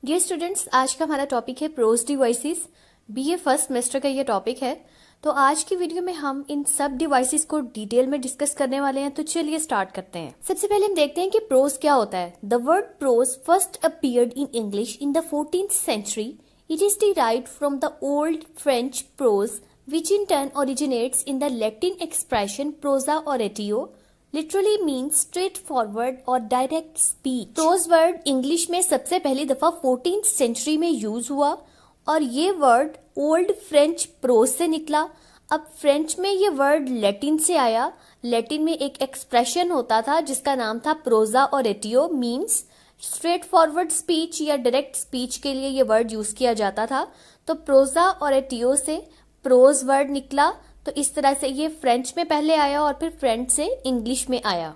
Dear students, आज का हमारा टॉपिक है prose devices. BA first semester का ये टॉपिक है। तो आज की वीडियो में हम इन सब डिवाइसेस को डिटेल में डिस्कस करने वाले हैं। तो चलिए स्टार्ट करते हैं। सबसे पहले हम देखते हैं कि प्रोज क्या होता है। The word prose first appeared in English in the 14th century. It is derived from the old French prose, which in turn originates in the Latin expression prosa oratio, literally means straightforward or direct speech. Prose word English में सबसे पहली दफा 14th century में use हुआ और ये word old French pros से निकला। अब फ्रेंच में ये वर्ड लैटिन से आया। लैटिन में एक एक्सप्रेशन होता था जिसका नाम था प्रोजा ओरेटियो, मीन्स स्ट्रेट फॉरवर्ड स्पीच या डायरेक्ट स्पीच के लिए ये वर्ड यूज किया जाता था। तो प्रोजा ओरेटियो से प्रोज वर्ड निकला। तो इस तरह से ये फ्रेंच में पहले आया और फिर फ्रेंच से इंग्लिश में आया।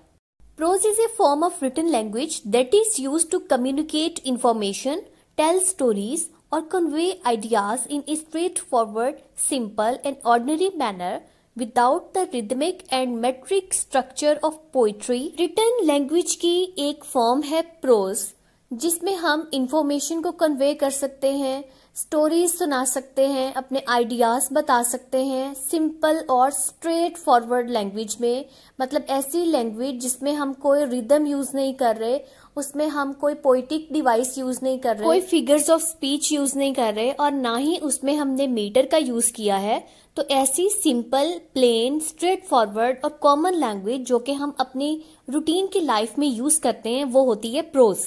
Prose is a form of written language that is used to communicate information, tell stories or convey ideas in a straightforward, simple and ordinary manner without the rhythmic and metric structure of poetry. Written language की एक form है pros, जिसमें हम information को convey कर सकते हैं, stories सुना सकते हैं, अपने आइडियाज बता सकते हैं सिंपल और स्ट्रेट फॉरवर्ड लैंग्वेज में। मतलब ऐसी लैंग्वेज जिसमें हम कोई रिदम यूज नहीं कर रहे, उसमें हम कोई पोइटिक डिवाइस यूज नहीं कर रहे, कोई फिगर्स ऑफ स्पीच यूज नहीं कर रहे और ना ही उसमें हमने मीटर का यूज किया है। तो ऐसी सिंपल, प्लेन, स्ट्रेट फॉरवर्ड और कॉमन लैंग्वेज जो कि हम अपनी रूटीन की लाइफ में यूज करते हैं वो होती है प्रोज।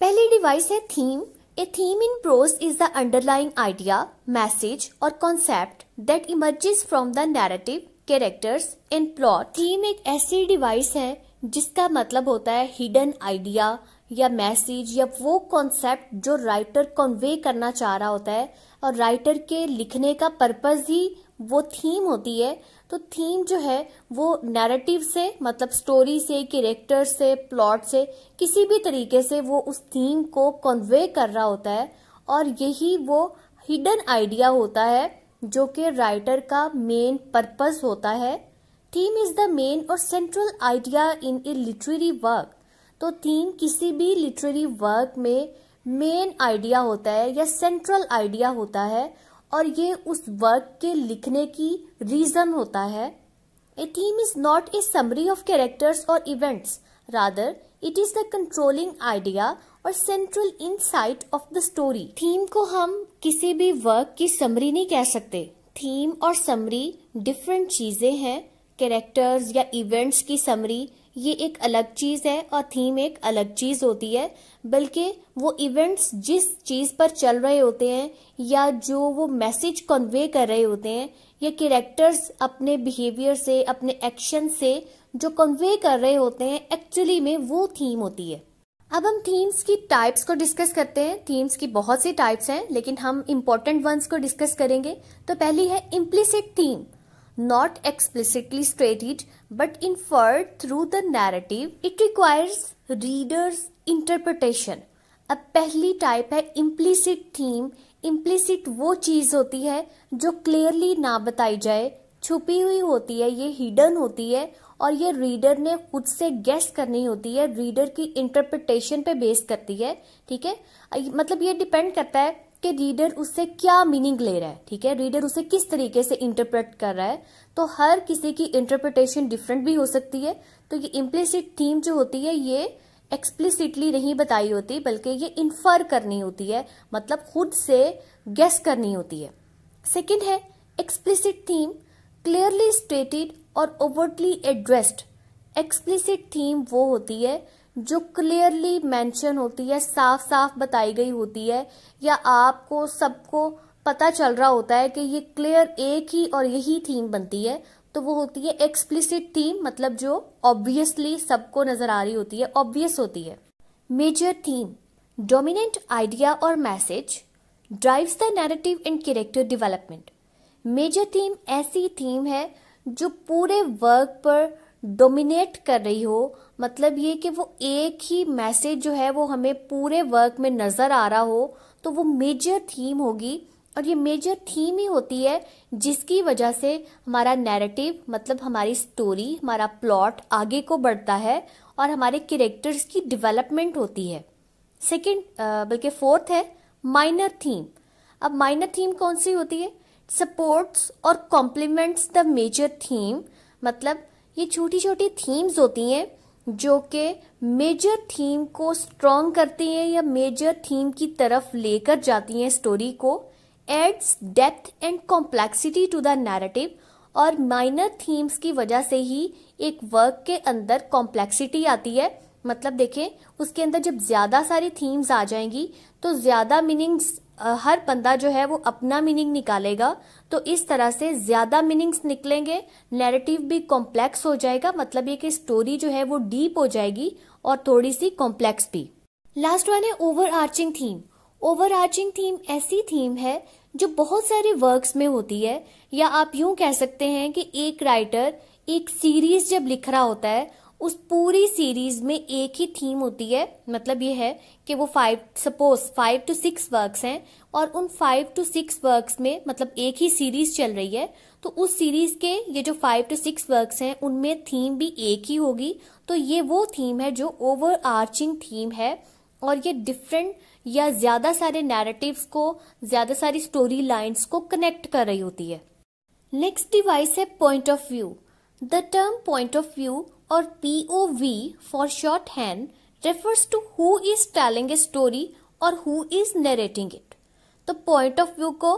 पहली डिवाइस है theme. A theme in prose is the underlying idea, message or concept that emerges from the narrative, characters and plot. Theme एक ऐसी डिवाइस है जिसका मतलब होता है हिडन आइडिया या मैसेज या वो कॉन्सेप्ट जो राइटर कन्वे करना चाह रहा होता है और राइटर के लिखने का पर्पस ही वो थीम होती है। तो थीम जो है वो नैरेटिव से, मतलब स्टोरी से, कैरेक्टर से, प्लॉट से, किसी भी तरीके से वो उस थीम को कन्वे कर रहा होता है और यही वो हिडन आइडिया होता है जो कि राइटर का मेन पर्पस होता है। थीम इज द मेन और central idea in A literary work. तो थीम किसी भी लिटरेरी वर्क में मेन आइडिया होता है या सेंट्रल आइडिया होता है और ये उस वर्क के लिखने की रीजन होता है। A theme is not a summary of characters और events, rather it is the controlling idea और central insight of the story. Theme को हम किसी भी वर्क की समरी नहीं कह सकते। थीम और समरी डिफरेंट चीजें हैं। कैरेक्टर्स या इवेंट्स की समरी ये एक अलग चीज है और थीम एक अलग चीज होती है। बल्कि वो इवेंट्स जिस चीज पर चल रहे होते हैं या जो वो मैसेज कन्वे कर रहे होते हैं या कैरेक्टर्स अपने बिहेवियर से, अपने एक्शन से जो कन्वे कर रहे होते हैं, एक्चुअली में वो थीम होती है। अब हम थीम्स की टाइप्स को डिस्कस करते हैं। थीम्स की बहुत सी टाइप्स हैं लेकिन हम इम्पोर्टेंट वंस को डिस्कस करेंगे। तो पहली है implicit theme, not explicitly stated but inferred through the narrative. It requires reader's interpretation. अब पहली टाइप है implicit theme. Implicit वो चीज होती है जो क्लियरली ना बताई जाए, छुपी हुई होती है, ये हिडन होती है और ये रीडर ने खुद से गेस करनी होती है, रीडर की इंटरप्रिटेशन पे बेस करती है। ठीक है, मतलब ये डिपेंड करता है कि रीडर उससे क्या मीनिंग ले रहा है। ठीक है, रीडर उसे किस तरीके से इंटरप्रेट कर रहा है। तो हर किसी की इंटरप्रिटेशन डिफरेंट भी हो सकती है। तो ये इम्प्लिसिट थीम जो होती है ये एक्सप्लिसिटली नहीं बताई होती बल्कि ये इन्फर करनी होती है, मतलब खुद से गेस करनी होती है। सेकंड है एक्सप्लिसिट थीम, क्लियरली स्टेटेड और ओवरटली एड्रेस्ड। एक्सप्लिसिट थीम वो होती है जो क्लियरली मेंशन होती है, साफ साफ बताई गई होती है या आपको सबको पता चल रहा होता है कि ये क्लियर एक ही और यही थीम बनती है। तो वो होती है एक्सप्लिसिट थीम, मतलब जो ऑब्वियसली सबको नजर आ रही होती है, ऑब्वियस होती है। मेजर थीम, डोमिनेंट आइडिया और message, drives the narrative and character development. Major theme ऐसी थीम है जो पूरे वर्क पर डोमिनेट कर रही हो, मतलब ये कि वो एक ही मैसेज जो है वो हमें पूरे वर्क में नजर आ रहा हो, तो वो मेजर थीम होगी। और ये मेजर थीम ही होती है जिसकी वजह से हमारा नैरेटिव, मतलब हमारी स्टोरी, हमारा प्लॉट आगे को बढ़ता है और हमारे कैरेक्टर्स की डेवलपमेंट होती है। सेकंड बल्कि फोर्थ है माइनर थीम। अब माइनर थीम कौन सी होती है? सपोर्ट्स और कॉम्प्लीमेंट्स द मेजर थीम, मतलब ये छोटी छोटी थीम्स होती हैं जो कि मेजर थीम को स्ट्रॉन्ग करती हैं या मेजर थीम की तरफ लेकर जाती हैं स्टोरी को। Adds depth and complexity to the narrative, और माइनर थीम्स की वजह से ही एक वर्क के अंदर कॉम्प्लेक्सिटी आती है। मतलब देखें, उसके अंदर जब ज्यादा सारी थीम्स आ जाएंगी तो ज्यादा मीनिंग्स, हर बंदा जो है वो अपना मीनिंग निकालेगा, तो इस तरह से ज्यादा मीनिंग्स निकलेंगे, नैरेटिव भी कॉम्प्लेक्स हो जाएगा। मतलब ये कि स्टोरी जो है वो डीप हो जाएगी और थोड़ी सी कॉम्प्लेक्स भी। लास्ट वन है over arching theme. Over arching theme ऐसी थीम है जो बहुत सारे वर्क्स में होती है, या आप यूं कह सकते हैं कि एक राइटर एक सीरीज जब लिख रहा होता है, उस पूरी सीरीज में एक ही थीम होती है। मतलब ये है कि वो 5 to 6 वर्क्स हैं, और उन 5 to 6 वर्क्स में, मतलब एक ही सीरीज चल रही है, तो उस सीरीज के ये जो 5 to 6 वर्क्स हैं उनमें थीम भी एक ही होगी। तो ये वो थीम है जो ओवर आर्चिंग थीम है, और ये डिफरेंट या ज्यादा सारे नैरेटिव्स को, ज्यादा सारी स्टोरी लाइन्स को कनेक्ट कर रही होती है। नेक्स्ट डिवाइस है point of view. The term point of view और POV for shorthand refers to who is telling a story और who is narrating it। तो पॉइंट ऑफ व्यू को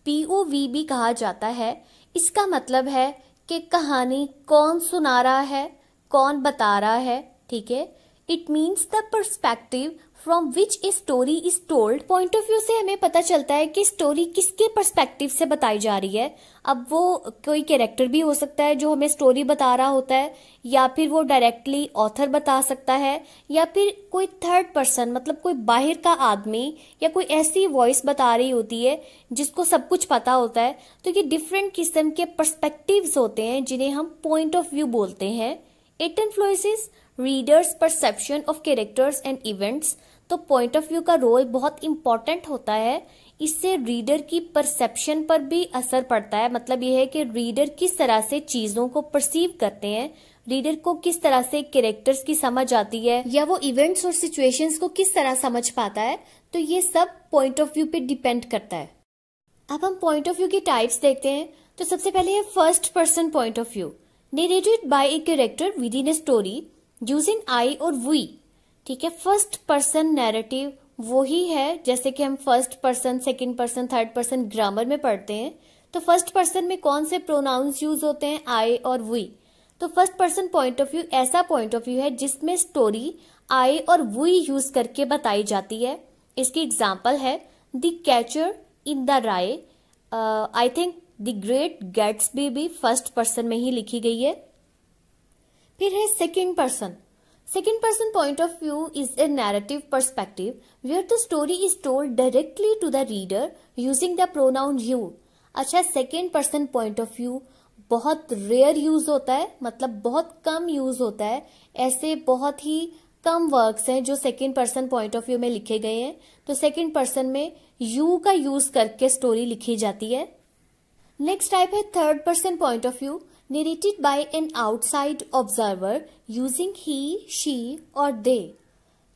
POV भी कहा जाता है। इसका मतलब है कि कहानी कौन सुना रहा है, कौन बता रहा है, ठीक है। It means the perspective from which a story is told. Point of view से हमें पता चलता है कि स्टोरी किसके पर्सपेक्टिव से बताई जा रही है। अब वो कोई कैरेक्टर भी हो सकता है जो हमें स्टोरी बता रहा होता है, या फिर वो डायरेक्टली ऑथर बता सकता है, या फिर कोई थर्ड पर्सन, मतलब कोई बाहर का आदमी, या कोई ऐसी वॉइस बता रही होती है जिसको सब कुछ पता होता है। तो ये डिफरेंट किस्म के पर्सपेक्टिव्स होते हैं जिन्हें हम पॉइंट ऑफ व्यू बोलते हैं। It influences readers perception of characters and events. तो पॉइंट ऑफ व्यू का रोल बहुत इंपॉर्टेंट होता है। इससे रीडर की परसेप्शन पर भी असर पड़ता है। मतलब यह है कि रीडर किस तरह से चीजों को परसीव करते हैं, रीडर को किस तरह से कैरेक्टर्स की समझ आती है, या वो इवेंट्स और सिचुएशंस को किस तरह समझ पाता है। तो ये सब पॉइंट ऑफ व्यू पे डिपेंड करता है। अब हम पॉइंट ऑफ व्यू की टाइप्स देखते हैं। तो सबसे पहले है first person point of view, narrated by a character within a story using I और वी। ठीक है, फर्स्ट पर्सन नैरेटिव वही है जैसे कि हम first person, second person, third person grammar में पढ़ते हैं। तो फर्स्ट पर्सन में कौन से प्रोनाउंस यूज होते हैं? आई और वी। तो first person point of view ऐसा पॉइंट ऑफ व्यू है जिसमें स्टोरी आई और वी यूज करके बताई जाती है। इसकी एग्जाम्पल है the catcher in the rye. I think the great Gatsby भी फर्स्ट पर्सन में ही लिखी गई है। फिर है second person. Second person point of view is a narrative perspective where the story is told directly to the reader using the pronoun you। अच्छा, second person point of view बहुत rare use होता है, मतलब बहुत कम use होता है। ऐसे बहुत ही कम वर्क्स हैं जो second person point of view में लिखे गए हैं। तो सेकेंड पर्सन में यू का यूज करके स्टोरी लिखी जाती है। नेक्स्ट टाइप है third person point of view, narrated by an outside observer using he, she और they।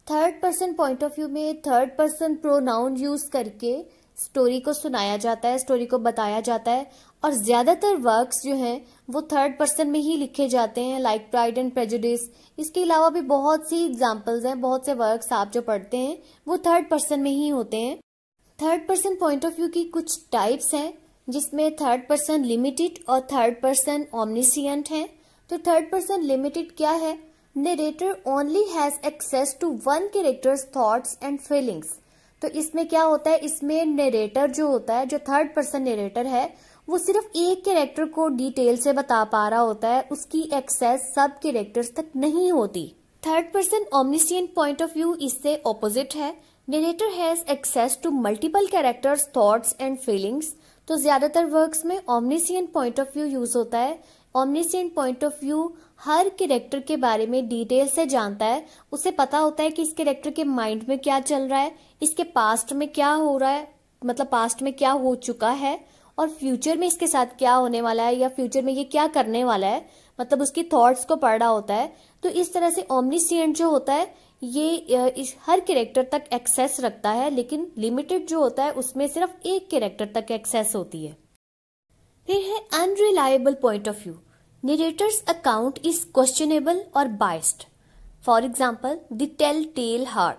Third person point of view में थर्ड पर्सन प्रोनाउन यूज करके स्टोरी को सुनाया जाता है, स्टोरी को बताया जाता है। और ज्यादातर वर्क्स जो हैं वो थर्ड पर्सन में ही लिखे जाते हैं, लाइक प्राइड एंड प्रेजुडिस। इसके अलावा भी बहुत सी एग्जाम्पल्स हैं, बहुत से वर्क्स आप जो पढ़ते हैं वो थर्ड पर्सन में ही होते हैं। Third person point of view की कुछ टाइप्स हैं जिसमें थर्ड पर्सन लिमिटेड और थर्ड पर्सन ओमनिसिएंट है। तो थर्ड पर्सन लिमिटेड क्या है? Narrator only has access to one character's thoughts and feelings. तो इसमें क्या होता है, इसमें नरेटर जो होता है, जो थर्ड पर्सन नरेटर है, वो सिर्फ एक कैरेक्टर को डिटेल से बता पा रहा होता है, उसकी एक्सेस सब कैरेक्टर्स तक नहीं होती। Third person omniscient point of view इससे ऑपोजिट है। Narrator has access to multiple characters thoughts and feelings. तो ज्यादातर वर्क्स में omniscient point of view use होता है। ओमनिसिएंट पॉइंट ऑफ व्यू हर कैरेक्टर के बारे में डिटेल से जानता है, उसे पता होता है कि इस कैरेक्टर के माइंड में क्या चल रहा है, इसके पास्ट में क्या हो रहा है, मतलब पास्ट में क्या हो चुका है, और फ्यूचर में इसके साथ क्या होने वाला है, या फ्यूचर में ये क्या करने वाला है, मतलब उसकी थॉट्स को पढ़ रहा होता है। तो इस तरह से ओमनिसिएंट जो होता है इस हर कैरेक्टर तक एक्सेस रखता है, लेकिन लिमिटेड जो होता है उसमें सिर्फ एक कैरेक्टर तक एक्सेस होती है। फिर है unreliable point of view. Narrator's account is questionable और biased. For example the tell tell heart.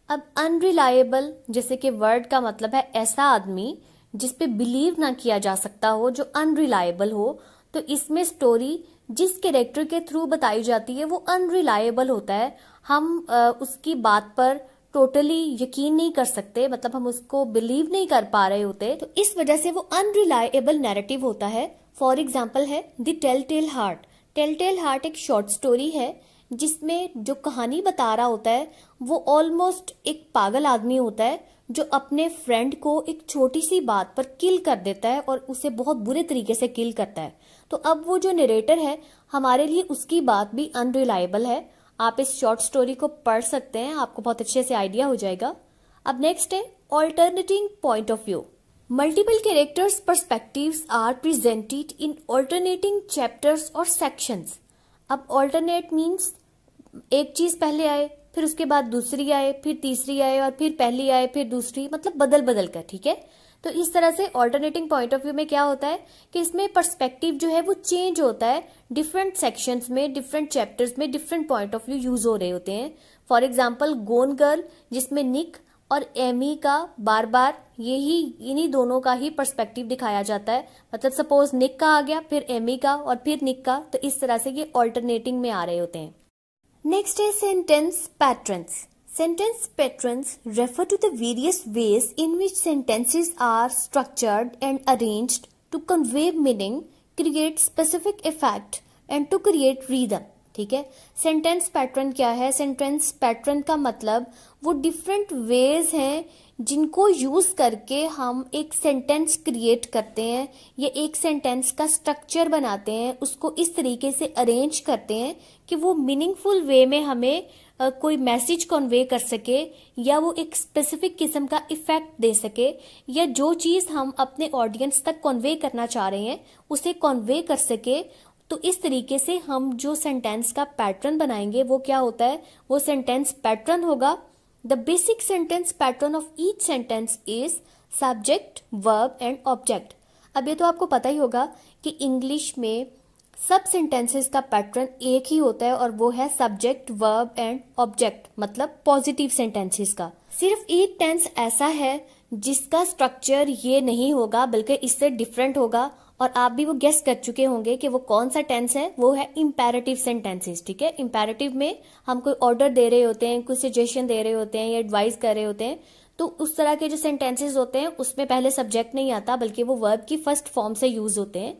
अब अनरिलायबल जैसे कि वर्ड का मतलब है ऐसा आदमी जिसपे बिलीव ना किया जा सकता हो, जो अनरिलायबल हो, तो इसमें स्टोरी जिस कैरेक्टर के थ्रू बताई जाती है वो अनरिलायबल होता है। हम उसकी बात पर टोटली यकीन नहीं कर सकते, मतलब हम उसको बिलीव नहीं कर पा रहे होते, तो इस वजह से वो अनरिलायबल नैरेटिव होता है। फॉर एग्जाम्पल है the tell tell heart. Tell tell heart एक शॉर्ट स्टोरी है जिसमें जो कहानी बता रहा होता है वो ऑलमोस्ट एक पागल आदमी होता है जो अपने फ्रेंड को एक छोटी सी बात पर किल कर देता है और उसे बहुत बुरे तरीके से किल करता है। तो अब वो जो नरेटर है हमारे लिए उसकी बात भी अनरिलायबल है। आप इस शॉर्ट स्टोरी को पढ़ सकते हैं, आपको बहुत अच्छे से आइडिया हो जाएगा। अब नेक्स्ट है alternating point of view. Multiple characters perspectives are presented in alternating chapters और सेक्शंस। अब ऑल्टरनेट मीन्स एक चीज पहले आए, फिर उसके बाद दूसरी आए, फिर तीसरी आए और फिर पहली आए, फिर दूसरी, मतलब बदल बदल कर, ठीक है। तो इस तरह से ऑल्टरनेटिंग पॉइंट ऑफ व्यू में क्या होता है कि इसमें पर्सपेक्टिव जो है वो चेंज होता है। डिफरेंट सेक्शंस में, डिफरेंट चैप्टर्स में different point of view use हो रहे होते हैं। फॉर एग्जाम्पल गोन गर्ल, जिसमें निक और एमी का बार बार यही इन्हीं दोनों का ही पर्सपेक्टिव दिखाया जाता है। मतलब सपोज निक का आ गया, फिर एमी का और फिर निक का, तो इस तरह से ये ऑल्टरनेटिंग में आ रहे होते हैं। नेक्स्ट है sentence patterns. Sentence patterns refer to the various ways in which sentences are structured and arranged to convey meaning, create specific effect and to create rhythm. ठीक है। सेंटेंस पैटर्न क्या है? सेंटेंस पैटर्न का मतलब वो different ways हैं जिनको use करके हम एक सेंटेंस क्रिएट करते हैं या एक सेंटेंस का स्ट्रक्चर बनाते हैं, उसको इस तरीके से अरेंज करते हैं कि वो मीनिंगफुल वे में हमें कोई मैसेज कन्वे कर सके या वो एक स्पेसिफिक किस्म का इफेक्ट दे सके, या जो चीज हम अपने ऑडियंस तक कन्वे करना चाह रहे हैं उसे कन्वे कर सके। तो इस तरीके से हम जो सेंटेंस का पैटर्न बनाएंगे वो क्या होता है? वो सेंटेंस पैटर्न होगा। The basic sentence pattern of each sentence is subject, verb and object. अब ये तो आपको पता ही होगा कि इंग्लिश में सब सेंटेंसेस का पैटर्न एक ही होता है और वो है सब्जेक्ट, वर्ब एंड ऑब्जेक्ट, मतलब पॉजिटिव सेंटेंसेस का। सिर्फ एक टेंस ऐसा है जिसका स्ट्रक्चर ये नहीं होगा बल्कि इससे डिफरेंट होगा, और आप भी वो गेस कर चुके होंगे कि वो कौन सा टेंस है। वो है इंपेरेटिव सेंटेंसेस। ठीक है, इंपेरेटिव में हम कोई ऑर्डर दे रहे होते हैं, कोई सजेशन दे रहे होते हैं या एडवाइस कर रहे होते हैं, तो उस तरह के जो सेंटेंसेस होते हैं उसमें पहले सब्जेक्ट नहीं आता बल्कि वो वर्ब की फर्स्ट फॉर्म से यूज होते हैं।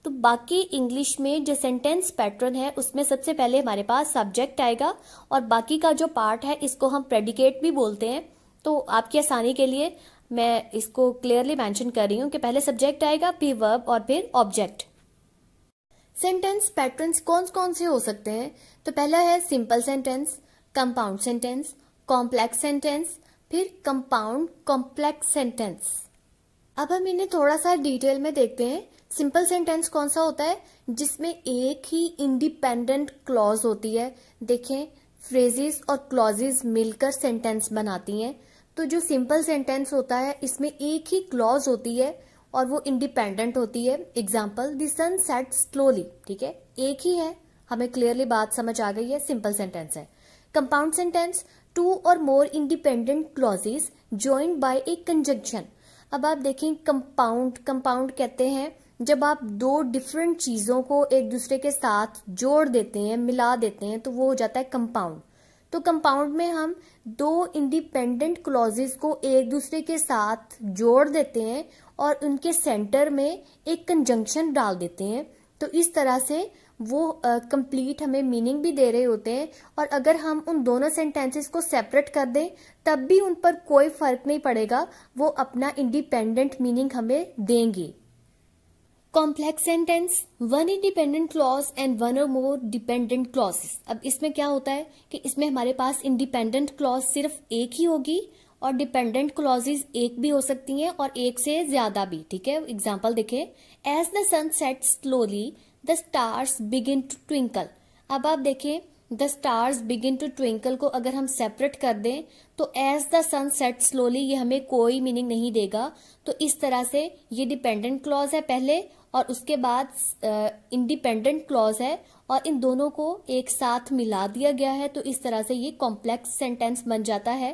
तो बाकी इंग्लिश में जो सेंटेंस पैटर्न है उसमें सबसे पहले हमारे पास सब्जेक्ट आएगा और बाकी का जो पार्ट है इसको हम प्रेडिकेट भी बोलते हैं। तो आपकी आसानी के लिए मैं इसको क्लियरली मेंशन कर रही हूं कि पहले सब्जेक्ट आएगा, फिर वर्ब और फिर ऑब्जेक्ट। सेंटेंस पैटर्न्स कौन कौन से हो सकते हैं? तो पहला है simple sentence, compound sentence, complex sentence, फिर कंपाउंड कॉम्प्लेक्स सेंटेंस। अब हम इन्हें थोड़ा सा डिटेल में देखते हैं। सिंपल सेंटेंस कौन सा होता है? जिसमें एक ही इंडिपेंडेंट क्लॉज होती है। देखें, फ्रेजेस और क्लॉजेस मिलकर सेंटेंस बनाती हैं। तो जो सिंपल सेंटेंस होता है इसमें एक ही क्लॉज होती है और वो इंडिपेंडेंट होती है। Example, the sun set slowly. ठीक है, एक ही है, हमें क्लियरली बात समझ आ गई है, सिंपल सेंटेंस है। कंपाउंड सेंटेंस, टू और more independent clauses joined by A conjunction. अब आप देखें, कंपाउंड कहते हैं जब आप दो डिफरेंट चीजों को एक दूसरे के साथ जोड़ देते हैं, मिला देते हैं, तो वो हो जाता है कंपाउंड। तो कंपाउंड में हम दो इंडिपेंडेंट क्लॉजेस को एक दूसरे के साथ जोड़ देते हैं और उनके सेंटर में एक कंजंक्शन डाल देते हैं। तो इस तरह से वो कंप्लीट हमें मीनिंग भी दे रहे होते हैं, और अगर हम उन दोनों सेंटेंसेस को सेपरेट कर दें तब भी उन पर कोई फर्क नहीं पड़ेगा, वो अपना इंडिपेंडेंट मीनिंग हमें देंगे। Complex sentence, one independent clause and one और मोर डिपेंडेंट क्लॉजेस। अब इसमें क्या होता है कि इसमें हमारे पास इंडिपेंडेंट क्लॉज सिर्फ एक ही होगी और डिपेंडेंट क्लॉजेस एक भी हो सकती हैं और एक से ज्यादा भी। ठीक है, एग्जांपल देखें, as the sun set slowly the stars begin to twinkle. अब आप देखें, the stars begin to twinkle को अगर हम सेपरेट कर दें तो as the sun set slowly, ये हमें कोई मीनिंग नहीं देगा। तो इस तरह से ये डिपेंडेंट क्लॉज है पहले और उसके बाद इंडिपेंडेंट क्लॉज है और इन दोनों को एक साथ मिला दिया गया है। तो इस तरह से ये कॉम्प्लेक्स सेंटेंस बन जाता है।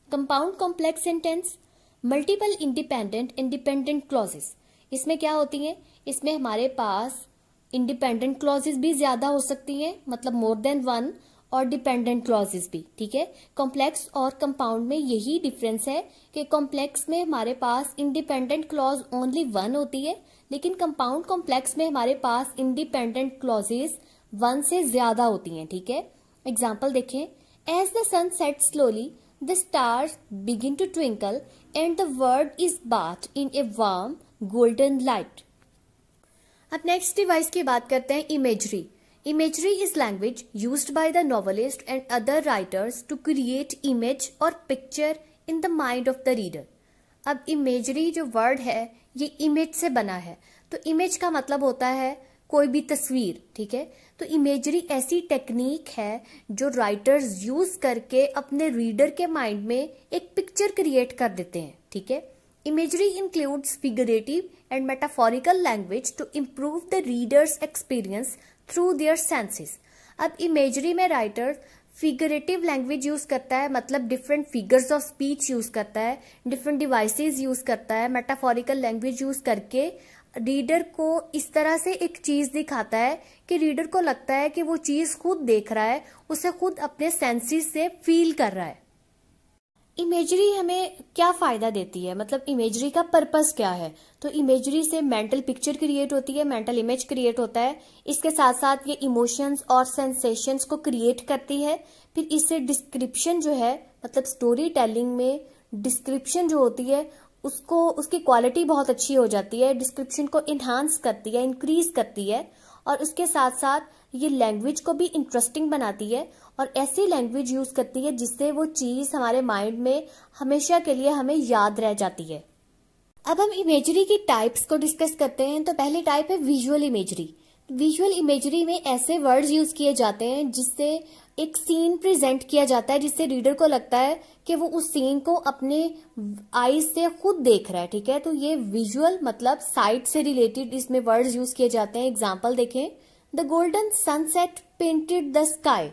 Compound complex sentence, multiple independent clauses. इसमें क्या होती है, इसमें हमारे पास इंडिपेंडेंट क्लॉजेस भी ज्यादा हो सकती हैं, मतलब मोर देन वन, और डिपेंडेंट क्लॉजेस भी। ठीक है, कॉम्प्लेक्स और कंपाउंड में यही डिफरेंस है कि कॉम्प्लेक्स में हमारे पास इंडिपेंडेंट क्लॉज ओनली वन होती है, लेकिन कंपाउंड कॉम्प्लेक्स में हमारे पास इंडिपेंडेंट क्लॉजेस वन से ज्यादा होती हैं। ठीक है, एग्जाम्पल देखें, as the sun set slowly the stars begin to twinkle and the world is bath in a warm golden light. अब नेक्स्ट डिवाइस की बात करते हैं, imagery. Imagery is language used by the novelist and other writers to create image और picture in the mind of the reader. अब imagery जो word है ये इमेज से बना है, तो इमेज का मतलब होता है कोई भी तस्वीर। ठीक है, तो इमेजरी ऐसी टेक्निक है जो राइटर्स यूज करके अपने रीडर के माइंड में एक पिक्चर क्रिएट कर देते हैं। ठीक है, imagery includes figurative and metaphorical language to improve the reader's experience through their senses। अब imagery में writer figurative language यूज करता है, मतलब different figures of speech use करता है, different devices यूज करता है, metaphorical language यूज करके रीडर को इस तरह से एक चीज दिखाता है कि रीडर को लगता है कि वो चीज खुद देख रहा है, उसे खुद अपने सेंसेस से फील कर रहा है। इमेजरी हमें क्या फायदा देती है, मतलब इमेजरी का पर्पस क्या है? तो इमेजरी से मेंटल पिक्चर क्रिएट होती है, मेंटल इमेज क्रिएट होता है। इसके साथ साथ ये इमोशंस और सेंसेशंस को क्रिएट करती है। फिर इससे डिस्क्रिप्शन जो है, मतलब स्टोरी टेलिंग में डिस्क्रिप्शन जो होती है उसको, उसकी क्वालिटी बहुत अच्छी हो जाती है, डिस्क्रिप्शन को इन्हांस करती है, इंक्रीज करती है। और उसके साथ साथ ये लैंग्वेज को भी इंटरेस्टिंग बनाती है और ऐसी लैंग्वेज यूज करती है जिससे वो चीज हमारे माइंड में हमेशा के लिए हमें याद रह जाती है। अब हम इमेजरी की टाइप्स को डिस्कस करते हैं। तो पहली टाइप है विजुअल इमेजरी। विजुअल इमेजरी में ऐसे वर्ड्स यूज किए जाते हैं जिससे एक सीन प्रेजेंट किया जाता है, जिससे रीडर को लगता है कि वो उस सीन को अपने आईज से खुद देख रहा है। ठीक है, तो ये विजुअल मतलब साइट से रिलेटेड इसमें वर्ड्स यूज किए जाते हैं। एग्जाम्पल देखें, the golden sunset painted the sky.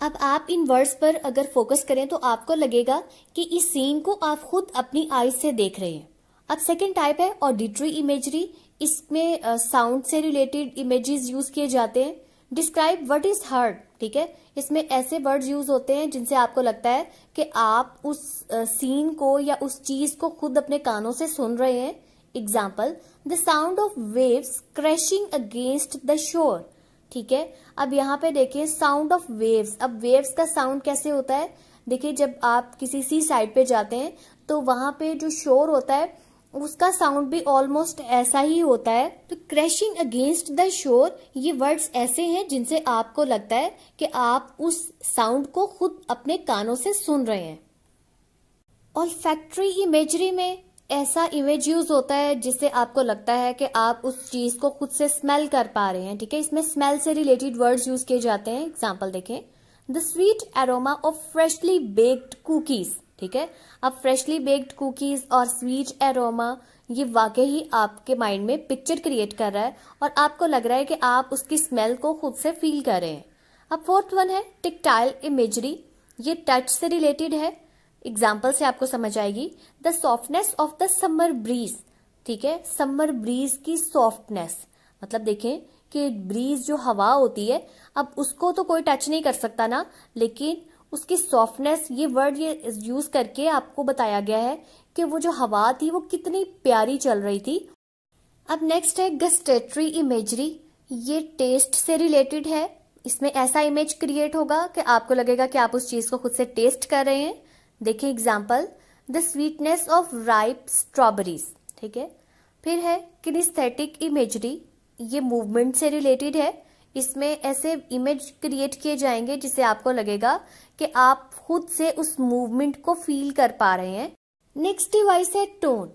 अब आप इन वर्ड्स पर अगर फोकस करें तो आपको लगेगा कि इस सीन को आप खुद अपनी आईज से देख रहे हैं। अब सेकेंड टाइप है ऑडिटरी इमेजरी। इसमें साउंड से रिलेटेड इमेजेस यूज किए जाते हैं। Describe what is heard. ठीक है, इसमें ऐसे वर्ड्स यूज होते हैं जिनसे आपको लगता है कि आप उस सीन को या उस चीज को खुद अपने कानों से सुन रहे हैं। Example, the sound of waves crashing against the shore. ठीक है, अब यहाँ पे देखिए साउंड ऑफ वेव्स। अब वेव्स का साउंड कैसे होता है, देखिए जब आप किसी सी साइड पे जाते हैं तो वहां पे जो शोर होता है उसका साउंड भी ऑलमोस्ट ऐसा ही होता है। तो क्रैशिंग अगेंस्ट द शोर, ये वर्ड्स ऐसे हैं जिनसे आपको लगता है कि आप उस साउंड को खुद अपने कानों से सुन रहे हैं। ऑल्फैक्टरी इमेजरी में ऐसा इमेज यूज होता है जिससे आपको लगता है कि आप उस चीज को खुद से स्मेल कर पा रहे हैं। ठीक है, इसमें स्मेल से रिलेटेड वर्ड्स यूज किए जाते हैं। एग्जाम्पल देखें, the sweet aroma of freshly baked cookies. ठीक है, अब फ्रेशली बेक्ड कुकीज और स्वीट एरोमा ये वाकई ही आपके माइंड में पिक्चर क्रिएट कर रहा है और आपको लग रहा है कि आप उसकी स्मेल को खुद से फील कर रहे हैं। अब फोर्थ वन है टेक्टाइल इमेजरी। ये टच से रिलेटेड है। एग्जाम्पल से आपको समझ आएगी, the softness of the summer breeze. ठीक है, समर ब्रीज की सॉफ्टनेस, मतलब देखें कि ब्रीज जो हवा होती है, अब उसको तो कोई टच नहीं कर सकता ना, लेकिन उसकी सॉफ्टनेस, ये वर्ड ये यूज करके आपको बताया गया है कि वो जो हवा थी वो कितनी प्यारी चल रही थी। अब नेक्स्ट है गस्टेटरी इमेजरी। ये टेस्ट से रिलेटेड है। इसमें ऐसा इमेज क्रिएट होगा कि आपको लगेगा कि आप उस चीज को खुद से टेस्ट कर रहे हैं। देखिए example, the sweetness of ripe strawberries. ठीक है, फिर है किनेस्थेटिक इमेजरी। ये मूवमेंट से रिलेटेड है। इसमें ऐसे इमेज क्रिएट किए जाएंगे जिससे आपको लगेगा कि आप खुद से उस मूवमेंट को फील कर पा रहे हैं। नेक्स्ट डिवाइस है टोन।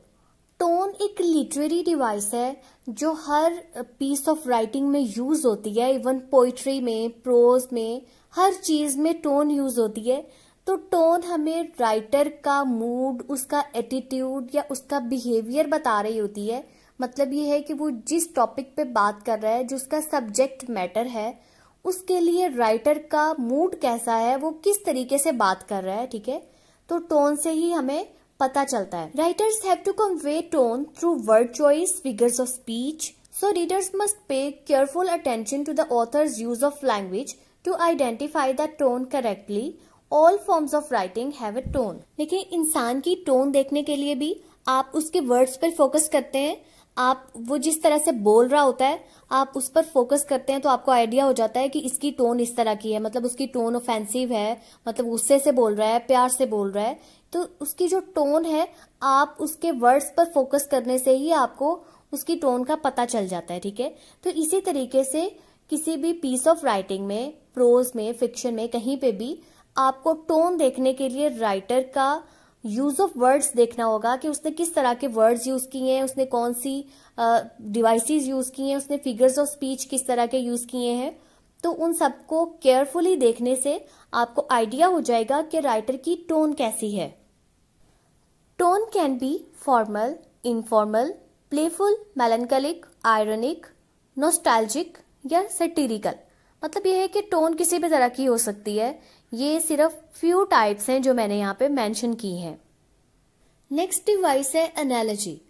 टोन एक लिटरेरी डिवाइस है जो हर पीस ऑफ राइटिंग में यूज होती है। इवन पोइट्री में, प्रोज में, हर चीज में टोन यूज होती है। तो टोन हमें राइटर का मूड, उसका एटीट्यूड या उसका बिहेवियर बता रही होती है। मतलब ये है कि वो जिस टॉपिक पे बात कर रहा है, जो उसका सब्जेक्ट मैटर है, उसके लिए राइटर का मूड कैसा है, वो किस तरीके से बात कर रहा है, ठीक है। तो टोन से ही हमें पता चलता है। Writers have to convey tone through word choice, figures of speech, so readers must pay careful attention to the author's use of language to identify the tone correctly. All forms of writing have a tone. देखिए, इंसान की tone देखने के लिए भी आप उसके words पर फोकस करते हैं। आप वो जिस तरह से बोल रहा होता है, आप उस पर फोकस करते हैं तो आपको आइडिया हो जाता है कि इसकी टोन इस तरह की है, मतलब उसकी टोन ऑफेंसिव है, मतलब गुस्से से बोल रहा है, प्यार से बोल रहा है। तो उसकी जो टोन है, आप उसके वर्ड्स पर फोकस करने से ही आपको उसकी टोन का पता चल जाता है, ठीक है। तो इसी तरीके से किसी भी पीस ऑफ राइटिंग में, प्रोज में, फिक्शन में, कहीं पे भी आपको टोन देखने के लिए राइटर का यूज ऑफ वर्ड्स देखना होगा कि उसने किस तरह के वर्ड्स यूज किए हैं, उसने कौन सी डिवाइसेस यूज की हैं, उसने फिगर्स ऑफ स्पीच किस तरह के यूज किए हैं। तो उन सबको केयरफुली देखने से आपको आइडिया हो जाएगा कि राइटर की टोन कैसी है। Tone can be formal, informal, playful, melancholic, ironic, nostalgic या सैटिरिकल। मतलब यह है कि टोन किसी भी तरह की हो सकती है। ये सिर्फ फ्यू टाइप्स हैं जो मैंने यहाँ पे मेंशन की हैं। नेक्स्ट डिवाइस है analogy.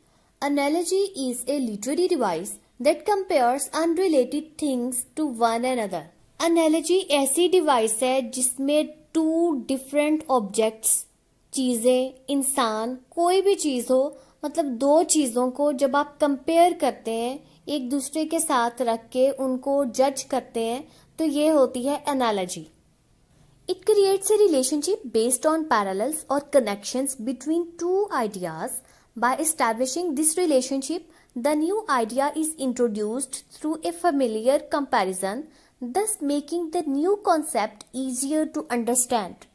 Analogy is a literary device that compares unrelated things to one another. Analogy ऐसी डिवाइस है जिसमें टू डिफरेंट ऑब्जेक्ट्स, चीजें, इंसान, कोई भी चीज हो, मतलब दो चीजों को जब आप कंपेयर करते हैं, एक दूसरे के साथ रख के उनको जज करते हैं, तो ये होती है analogy. It creates a relationship based on parallels or connections between two ideas. By establishing this relationship, the new idea is introduced through a familiar comparison, thus making the new concept easier to understand.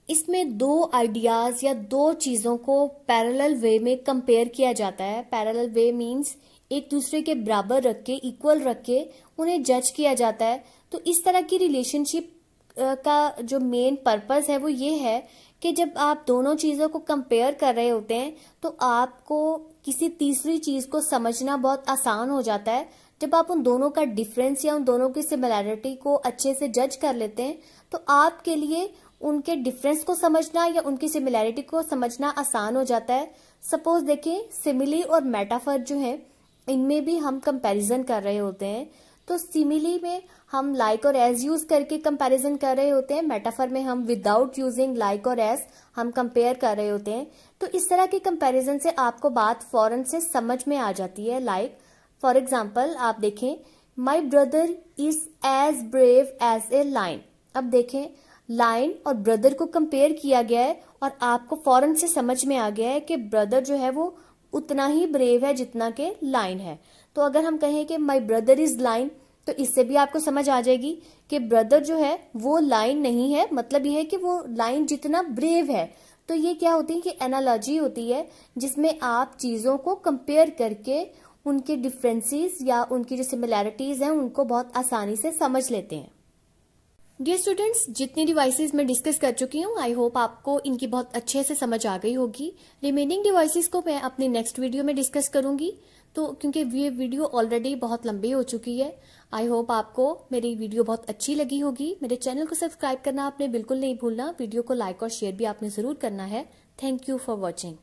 इसमें दो ideas या दो चीजों को parallel वे में compare किया जाता है। पैरेलल वे मीन्स एक दूसरे के बराबर रख के, इक्वल रख के उन्हें जज किया जाता है। तो इस तरह की रिलेशनशिप का जो मेन पर्पस है वो ये है कि जब आप दोनों चीजों को कंपेयर कर रहे होते हैं तो आपको किसी तीसरी चीज को समझना बहुत आसान हो जाता है। जब आप उन दोनों का डिफरेंस या उन दोनों की सिमिलैरिटी को अच्छे से जज कर लेते हैं तो आपके लिए उनके डिफरेंस को समझना या उनकी सिमिलैरिटी को समझना आसान हो जाता है। सपोज देखिए, सिमिली और मेटाफर जो है, इनमें भी हम कंपैरिजन कर रहे होते हैं। तो सिमिली में हम लाइक और एज यूज करके कंपैरिजन कर रहे होते हैं, मेटाफर में हम विदाउट यूजिंग लाइक और एज हम कंपेयर कर रहे होते हैं। तो इस तरह के कंपैरिजन से आपको बात फौरन से समझ में आ जाती है। लाइक फॉर एग्जांपल आप देखें, my brother is as brave as a lion. अब देखें, लायन और ब्रदर को कंपेयर किया गया है और आपको फौरन से समझ में आ गया है कि ब्रदर जो है वो उतना ही ब्रेव है जितना कि लायन है। तो अगर हम कहें कि माय ब्रदर इज लायन, तो इससे भी आपको समझ आ जाएगी कि ब्रदर जो है वो लायन नहीं है, मतलब ये है कि वो लायन जितना ब्रेव है। तो ये क्या होती है कि एनालॉजी होती है जिसमें आप चीजों को कंपेयर करके उनके डिफरेंसेस या उनकी जो सिमिलैरिटीज हैं उनको बहुत आसानी से समझ लेते हैं। डियर स्टूडेंट्स, जितनी डिवाइसेस मैं डिस्कस कर चुकी हूँ, आई होप आपको इनकी बहुत अच्छे से समझ आ गई होगी। रिमेनिंग डिवाइसेस को मैं अपनी नेक्स्ट वीडियो में डिस्कस करूंगी, तो क्योंकि ये वीडियो ऑलरेडी बहुत लंबी हो चुकी है। आई होप आपको मेरी वीडियो बहुत अच्छी लगी होगी। मेरे चैनल को सब्सक्राइब करना आपने बिल्कुल नहीं भूलना। वीडियो को लाइक और शेयर भी आपने जरूर करना है। Thank you for watching.